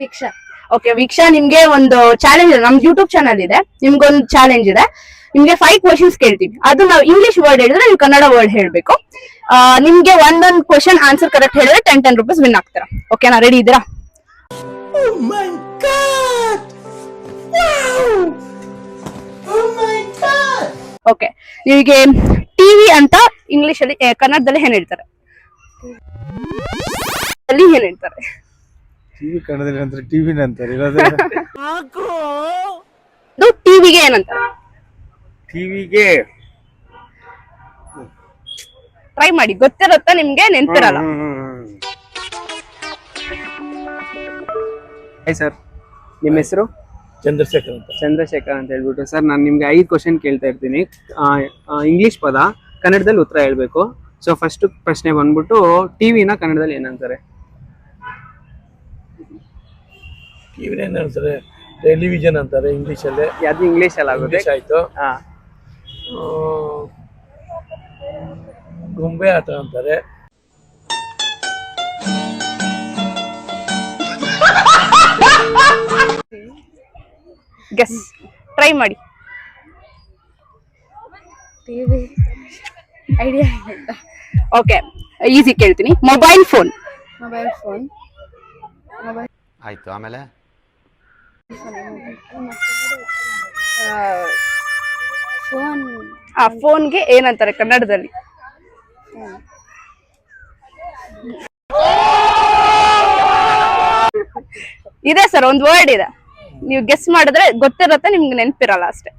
ಶಿಕ್ಷಾ. Okay Veeksha, ನಿಮ್ಗೆ ಒಂದು challenge ಇದೆ. ನಮ್ದು ಯೂಟ್ಯೂಬ್ ಚಾನಲ್ ಇದೆ, ನಿಮ್ಗೊಂದು ಚಾಲೆಂಜ್ ಇದೆ. ನಿಮ್ಗೆ 5 ಕ್ವಶನ್ಸ್ ಕೇಳ್ತೀವಿ. ಅದು ನಾವು ಇಂಗ್ಲಿಷ್ ವರ್ಡ್ ಹೇಳಿದ್ರೆ ನೀವು ಕನ್ನಡ ವರ್ಡ್ ಹೇಳ್ಬೇಕು. ನಿಮ್ಗೆ ಒಂದೊಂದು ಕ್ವಶನ್ ಆನ್ಸರ್ ಕರೆಕ್ಟ್ ಹೇಳಿದ್ರೆ 10 ರೂಪೀಸ್ ವಿನ್ ಆಗ್ತೀರಾ. ಓಕೆನಾ? ರೆಡಿ ಇದ್ದೀರಾ? ಓಕೆ, ನಿಮಗೆ ಟಿವಿ ಅಂತ ಇಂಗ್ಲಿಷ್ ಅಲ್ಲಿ ಕನ್ನಡದಲ್ಲಿ ಏನ್ ಹೇಳ್ತಾರೆ? ಅಲ್ಲಿ ಏನ್ ಹೇಳ್ತಾರೆ? ಟಿವಿ ಕನ್ನಡದಲ್ಲಿ ಅಂತಾರೆ, ಟಿವಿನ ಅಂತಾರೆ. ಇದು ಟಿವಿಗೆ ಏನಂತಾರೆ? ಟಿವಿಗೆ ಟ್ರೈ ಮಾಡಿ, ಗೊತ್ತಿರುತ್ತಾ ನಿಮ್ಗೆ? ನೆನ್ಪಿರಲ್ಲ. ಹಾಯ್ ಸರ್, ನಿಮ್ಮ ಹೆಸರು? ಚಂದ್ರಶೇಖರ್ ಅಂತ. ಚಂದ್ರಶೇಖರ್ ಅಂತ ಹೇಳ್ಬಿಟ್ಟು. ಸರ್, ನಾನು ನಿಮ್ಗೆ 5 ಕ್ವಶನ್ ಕೇಳ್ತಾ ಇರ್ತೀನಿ. ಇಂಗ್ಲಿಷ್ ಪದ, ಕನ್ನಡದಲ್ಲಿ ಉತ್ತರ ಹೇಳ್ಬೇಕು. ಸೊ ಫಸ್ಟ್ ಪ್ರಶ್ನೆ ಬಂದ್ಬಿಟ್ಟು, ಟಿವಿನ ಕನ್ನಡದಲ್ಲಿ ಏನಂತಾರೆ? ಟಿವಿನ ಏನಂತಾರೆ? ಟೆಲಿವಿಷನ್ ಅಂತಾರೆ ಇಂಗ್ಲಿಷ್ ಅಲ್ಲಿ. ಅದು ಇಂಗ್ಲಿಷ್ ಅಲ್ಲಿ ಆಗುತ್ತೆ. ಇಂಗ್ಲಿಷ್ ಆಯ್ತು. ಹಾ, ಗೊಂಬೆ ಆಟ ಅಂತಾರೆ. ಗೆಸ್ ಟ್ರೈ ಮಾಡಿ. ಟಿವಿ ಐಡಿಯಾ ಇಲ್ಲ. ಓಕೆ, ಈಸಿ ಕೇಳ್ತೀನಿ. Mobile phone. Mobile phone. ಆಯ್ತು, ಆಮೇಲೆ ಫೋನ್. ಆ ಫೋನ್ಗೆ ಏನಂತಾರೆ ಕನ್ನಡದಲ್ಲಿ? ಇದೆ ಸರ್, ಒಂದು ವರ್ಡ್ ಇದೆ. ನೀವು ಗೆಸ್ ಮಾಡಿದ್ರೆ ಗೊತ್ತಿರತ್ತೆ, ನಿಮ್ಗೆ ನೆನಪಿರಲ್ಲ ಅಷ್ಟೇ.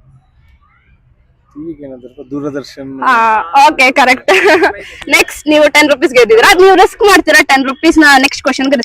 ಟಿವಿಗೆ ಏನಂತಾರೆ? ದೂರದರ್ಶನ್. Okay, correct. ನೆಕ್ಸ್ಟ್ ನೀವು 10 ರೂಪೀಸ್ ಗೆದ್ದಿದ್ದೀರಾ. ನೀವು ರಿಸ್ಕ್ ಮಾಡ್ತೀರಾ 10 ರೂಪೀಸ್ ನ ನೆಕ್ಸ್ಟ್ ಕ್ವಶನ್ಗೆ?